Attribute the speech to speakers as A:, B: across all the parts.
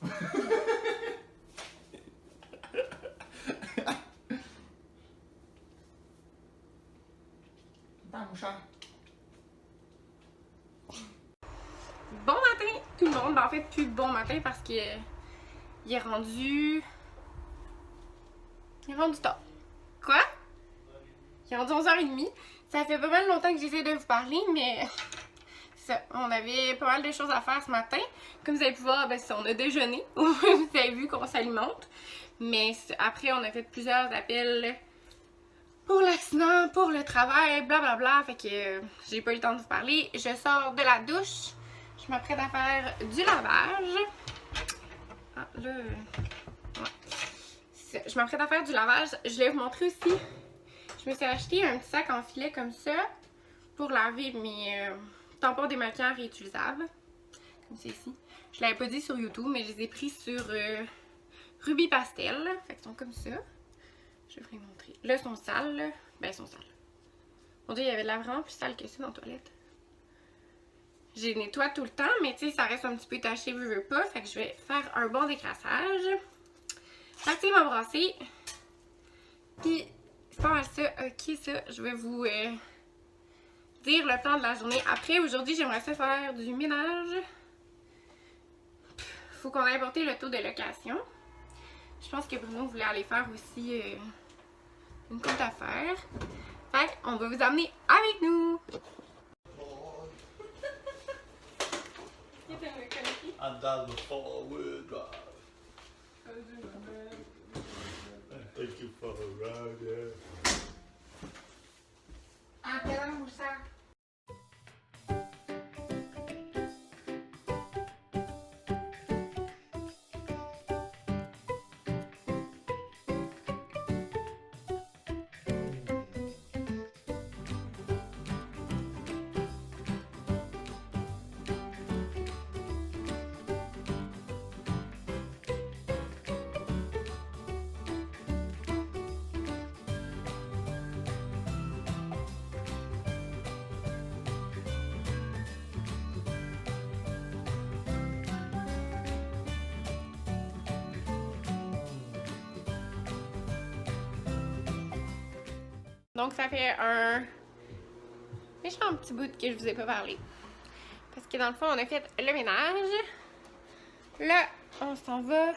A: Attends, mon chat.
B: Bon matin tout le monde, ben, en fait plus bon matin parce que il est rendu tard. Quoi? Il est rendu 11h30. Ça fait pas mal longtemps que j'essaie de vous parler, mais ça, on avait pas mal de choses à faire ce matin. Comme vous avez pu voir, ben, on a déjeuné. Vous avez vu qu'on s'alimente. Mais après, on a fait plusieurs appels pour l'accident, pour le travail, blablabla. Fait que j'ai pas eu le temps de vous parler. Je sors de la douche. Je m'apprête à faire du lavage. Ah, là... Ouais. Je m'apprête à faire du lavage. Je vais vous montrer aussi. Je me suis acheté un petit sac en filet comme ça pour laver mes tampons démaquillants réutilisables. Comme c'est ici. Je l'avais pas dit sur YouTube, mais je les ai pris sur Ruby Pastel. Fait qu'ils sont comme ça. Je vais vous les montrer. Là, ils sont sales. Là. Ben, ils sont sales. Mon Dieu, il y avait de la vraiment plus sale que ça dans la toilette. Je les nettoie tout le temps, mais tu sais, ça reste un petit peu taché, veux pas. Fait que je vais faire un bon décrassage. Partir ma brassée. Puis, c'est pas mal ça. Ok, ça, je vais vous dire le plan de la journée. Après, aujourd'hui, j'aimerais ça faire du ménage. Faut qu'on aille porter le taux de location. Je pense que Bruno voulait aller faire aussi une coupe d'affaires. Fait qu'on va vous amener avec nous.
C: And down the forward drive. Thank you for a ride, yeah.
A: Ah, quelle heure, mon chat?
B: Donc ça fait un méchant petit bout que je vous ai pas parlé. Parce que dans le fond, on a fait le ménage. Là, on s'en va. En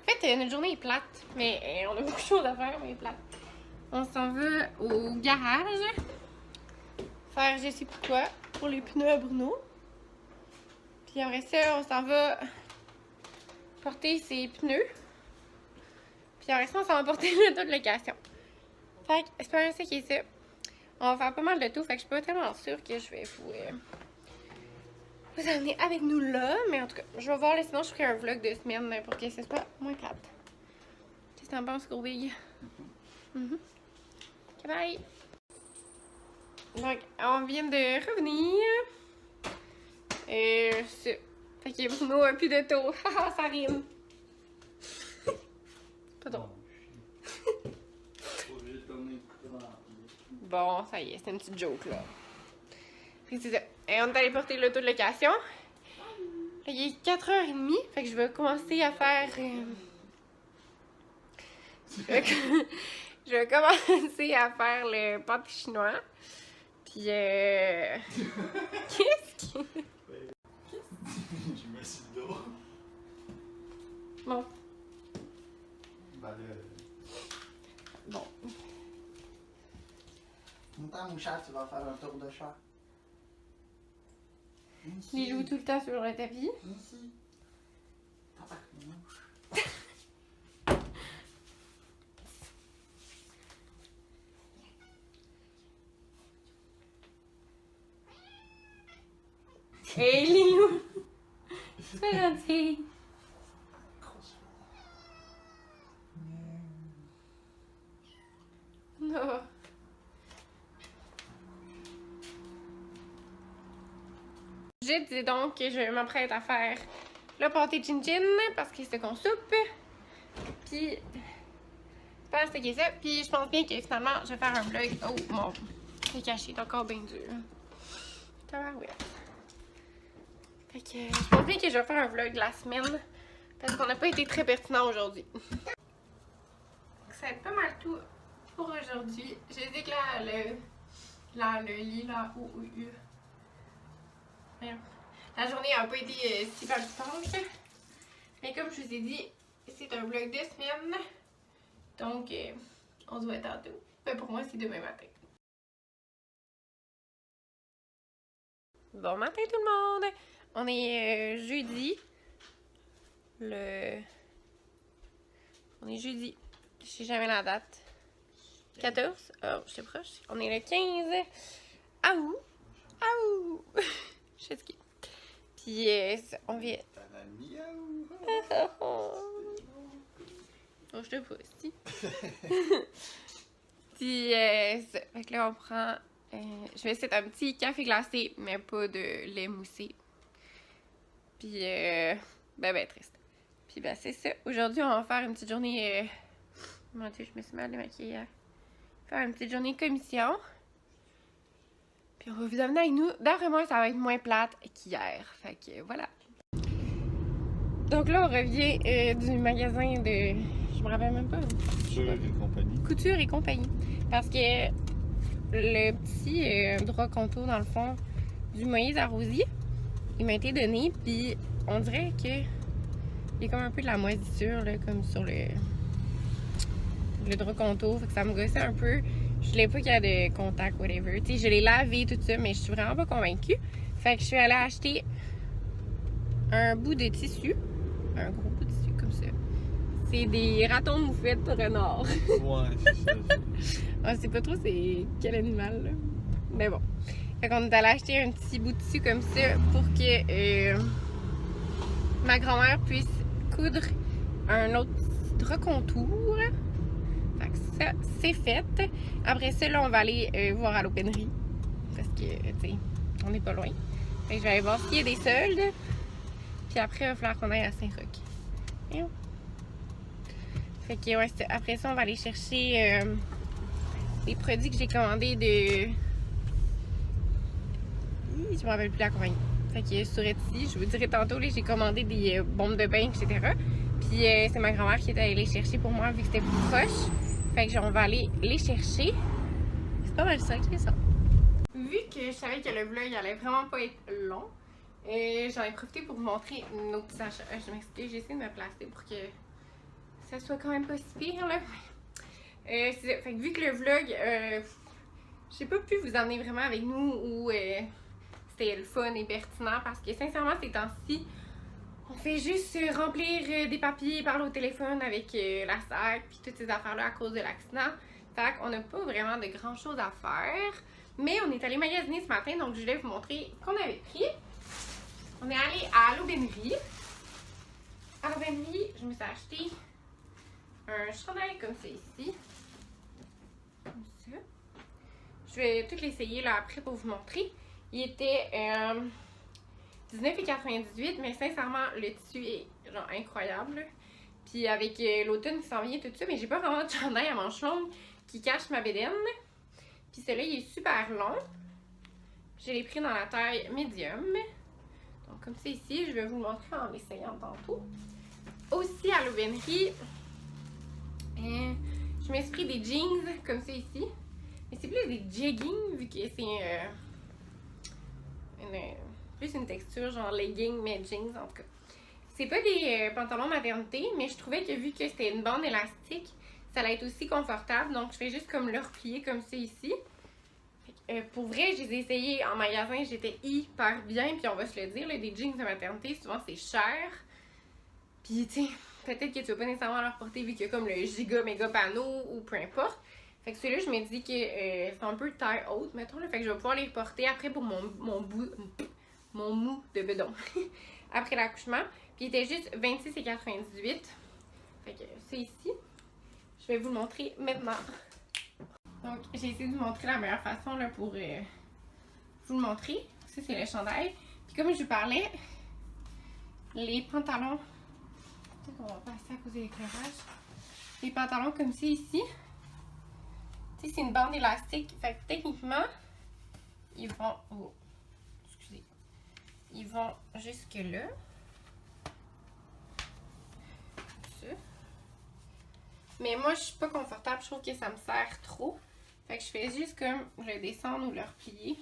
B: fait, notre journée est plate, mais on a beaucoup de choses à faire, mais plate. On s'en va au garage. Faire je sais plus quoi pour les pneus à Bruno. Puis après ça, on s'en va porter ses pneus. Puis après ça, on s'en va porter le taux de location. Fait que c'est pas mal ça qui est ça. On va faire pas mal de tout, fait que je suis pas tellement sûre que je vais vous amener avec nous là. Mais en tout cas, je vais voir, là, sinon je ferai un vlog de semaine pour que ce soit moins plate. Qu'est-ce que t'en penses, Courbille? Ok, bye! Donc, on vient de revenir. Fait que Bruno a plus de taux. Haha, ça rime. Pas drôle. Bon, ça y est, c'est une petite joke là. Fait que c'est ça. Et on est allé porter l'auto de location. Là, il est 4h30. Fait que je vais commencer à faire. Je vais commencer à faire le pâté chinois. Puis qu'est-ce que.
C: Je me suis dos.
B: Bon.
C: Bon.
A: Attends, mon chat, tu vas faire un tour de chat.
B: Il joue tout le temps sur le tapis.
A: Ici.
B: Hey Lilou! C'est gentil! Non. Je dis donc que je m'apprête à faire le pâté chin-chin parce que c'est qu'on soupe. Puis, c'est pas ce que ça. Puis, je pense bien que finalement, je vais faire un vlog. Oh, mon. C'est caché, c'est encore bien dur. Tabarouette. Fait que, je pense bien que je vais faire un vlog la semaine Parce qu'on n'a pas été très pertinent aujourd'hui. Ça va être pas mal tout pour aujourd'hui. J'ai dit que le lit, là, la journée a pas été si palpitante. Mais comme je vous ai dit, c'est un vlog de semaine. Donc, on se voit tantôt. Mais pour moi, c'est demain matin. Bon matin tout le monde! On est jeudi. On est jeudi. Je sais jamais la date. 14? Oh, je suis proche. On est le 15. Aouh! Aouh! Je suis fatiguée. Puis, on vient. Oh, je te pousse, si. Puis, fait que là, on prend. Je vais essayer un petit café glacé, mais pas de lait moussé. Puis, ben triste. Puis, ben, c'est ça. Aujourd'hui, on va faire une petite journée. Mon Dieu, je me suis mal démaquillée hier. Faire une petite journée commission. Puis, on va vous amener avec nous. D'après moi, ça va être moins plate qu'hier. Fait que, voilà. Donc là, on revient du magasin de. Je me rappelle même pas.
C: Couture et compagnie.
B: Couture et compagnie. Parce que le petit drap contour, dans le fond, du Moïse à Rosie, il m'a été donné, puis on dirait que il y a comme un peu de la moisissure, là, comme sur le drap contour, fait que ça me gossait un peu. Je voulais pas qu'il y ait de contact, whatever. Tu sais, je l'ai lavé, tout ça, mais je suis vraiment pas convaincue. Fait que je suis allée acheter un bout de tissu, un gros bout de tissu comme ça. C'est des ratons de moufette renard.
C: Ouais, c'est ça.
B: On sait pas trop c'est quel animal, là. Mais bon. Fait qu'on est allé acheter un petit bout de tissu comme ça pour que ma grand-mère puisse coudre un autre petit drap contour. Fait que ça, c'est fait. Après ça, là, on va aller voir à l'Aubainerie. Parce que, tu sais, on n'est pas loin. Fait que je vais aller voir s'il y a des soldes. Puis après, il va falloir qu'on aille à Saint-Roch. Fait que, ouais, après ça, on va aller chercher les produits que j'ai commandés de. Je me rappelle plus la compagnie. Fait que sur Etsy, je vous dirai tantôt, j'ai commandé des bombes de bain, etc. Puis c'est ma grand-mère qui est allée les chercher pour moi vu que c'était plus proche. Fait que on va aller les chercher. C'est pas mal ça qui est ça. Vu que je savais que le vlog allait vraiment pas être long, j'en ai profité pour vous montrer nos petits achats. Je m'excuse, j'ai essayé de me placer pour que ça soit quand même pas si pire, là. Fait que vu que le vlog, j'ai pas pu vous emmener vraiment avec nous où c'était le fun et pertinent parce que sincèrement, ces temps-ci, on fait juste remplir des papiers, parler au téléphone avec la SAC puis toutes ces affaires-là à cause de l'accident. Fait qu'on n'a pas vraiment de grand chose à faire. Mais on est allé magasiner ce matin, donc je voulais vous montrer ce qu'on avait pris. On est allé à l'Aubainerie. À l'Aubainerie, je me suis acheté un chandail comme ça ici. Comme ça. Je vais tout l'essayer là après pour vous montrer. Il était 19,98$, mais sincèrement, le tissu est genre incroyable. Puis avec l'automne qui s'en vient, tout ça, mais j'ai pas vraiment de chandail à manches longues qui cache ma bédaine. Puis celui-là, il est super long. Je l'ai pris dans la taille médium. Donc comme c'est ici, je vais vous le montrer en l'essayant tantôt. Aussi à l'Aubainerie, je me suis pris des jeans comme ça ici. Mais c'est plus des jeggings vu que c'est plus une texture genre legging mais jeans en tout cas. C'est pas des pantalons maternité, mais je trouvais que vu que c'était une bande élastique, ça allait être aussi confortable. Donc je fais juste comme le replier comme ça ici. Pour vrai, je les ai essayés en magasin, j'étais hyper bien. Puis on va se le dire, là, des jeans de maternité, souvent c'est cher. Puis tu sais, peut-être que tu vas pas nécessairement leur porter vu qu'il y a comme le giga méga panneau ou peu importe. Fait que celui-là, je me dis que c'est un peu taille haute, mettons. Là, fait que je vais pouvoir les porter après pour mon mou de bedon. Après l'accouchement. Puis il était juste 26,98$. Fait que c'est ici. Je vais vous le montrer maintenant. Donc, j'ai essayé de vous montrer la meilleure façon là, pour vous le montrer. Ça, c'est le chandail. Puis comme je vous parlais, les pantalons... Peut-être qu'on va passer à cause de l'éclairage. Les pantalons comme ça ici. Tu sais, c'est une bande élastique. Fait que techniquement, ils vont... Oh, excusez. Ils vont jusque là. Mais moi, je suis pas confortable. Je trouve que ça me sert trop. Fait que je fais juste comme le descendre ou le replier.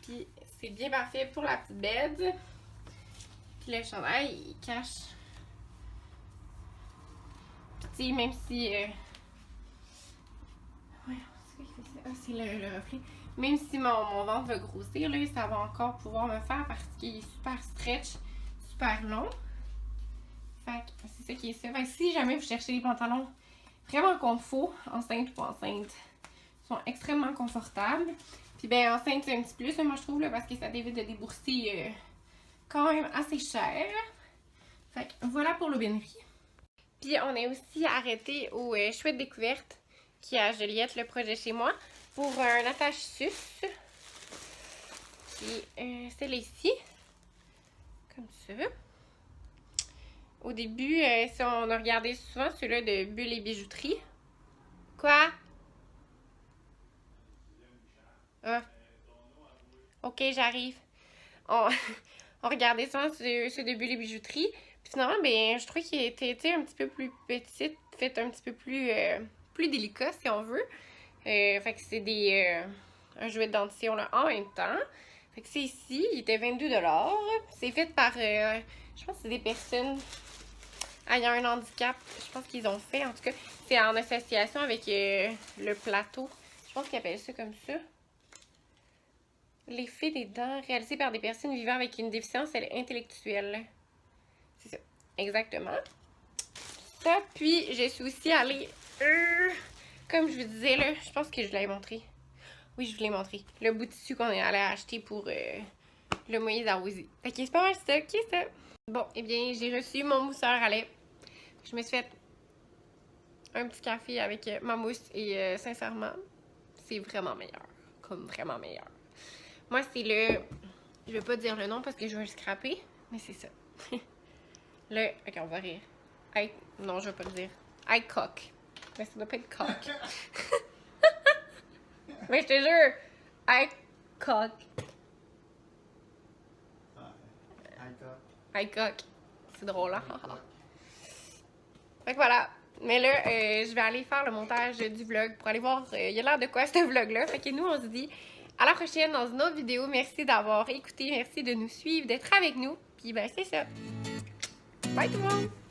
B: Puis c'est bien parfait pour la petite bed. Puis le chandail, il cache. Puis tu sais, même si... Ouais, c'est quoi qui fait ça? Ah, c'est le reflet. Même si mon ventre va grossir, là, ça va encore pouvoir me faire parce qu'il est super stretch, super long. Fait que c'est ça qui est ça. Fait que si jamais vous cherchez des pantalons vraiment confort, enceinte ou pas enceinte, ils sont extrêmement confortables. Puis ben enceinte c'est un petit plus, moi je trouve, là, parce que ça évite de débourser quand même assez cher. Fait que voilà pour l'aubainerie. Puis on est aussi arrêté au Chouette Découverte qui est à Joliette, le projet chez moi, pour un attache sus. Puis celle-ci, comme ça. Au début, on a regardé souvent ceux-là de Bulles et Bijouterie. Quoi? Ah. Ok, j'arrive. On regardait souvent ceux de Bulles et Bijouterie. Puis finalement, ben, je trouvais qu'il était un petit peu plus petit, fait un petit peu plus, plus délicat, si on veut. Fait que c'est un jouet de dentition là, en même temps. Fait que c'est ici, il était 22$. C'est fait par, je pense que c'est des personnes ayant un handicap. Je pense qu'ils ont fait, en tout cas. C'est en association avec le plateau. Je pense qu'ils appellent ça comme ça. L'effet des dents réalisé par des personnes vivant avec une déficience intellectuelle. C'est ça, exactement. Ça, puis je suis aussi allée, comme je vous disais, là, je pense que je l'avais montré. Oui, je vous l'ai montré. Le bout de tissu qu'on est allé acheter pour le moyen d'arroser. Fait que c'est pas mal ça, ok ça? Bon, eh bien, j'ai reçu mon mousseur à lait. Je me suis fait un petit café avec ma mousse et sincèrement, c'est vraiment meilleur. Comme vraiment meilleur. Moi, c'est le... Je vais pas dire le nom parce que je vais le scraper, mais c'est ça. Ok, on va rire. Non, je vais pas le dire. iCock. Mais ça doit pas être cock. Mais je te jure, iCock. iCock. C'est drôle, hein? Fait que voilà. Mais là, je vais aller faire le montage du vlog pour aller voir il y a l'air de quoi ce vlog-là. Fait que nous, on se dit à la prochaine dans une autre vidéo. Merci d'avoir écouté, merci de nous suivre, d'être avec nous. Puis ben, c'est ça. Bye tout le monde!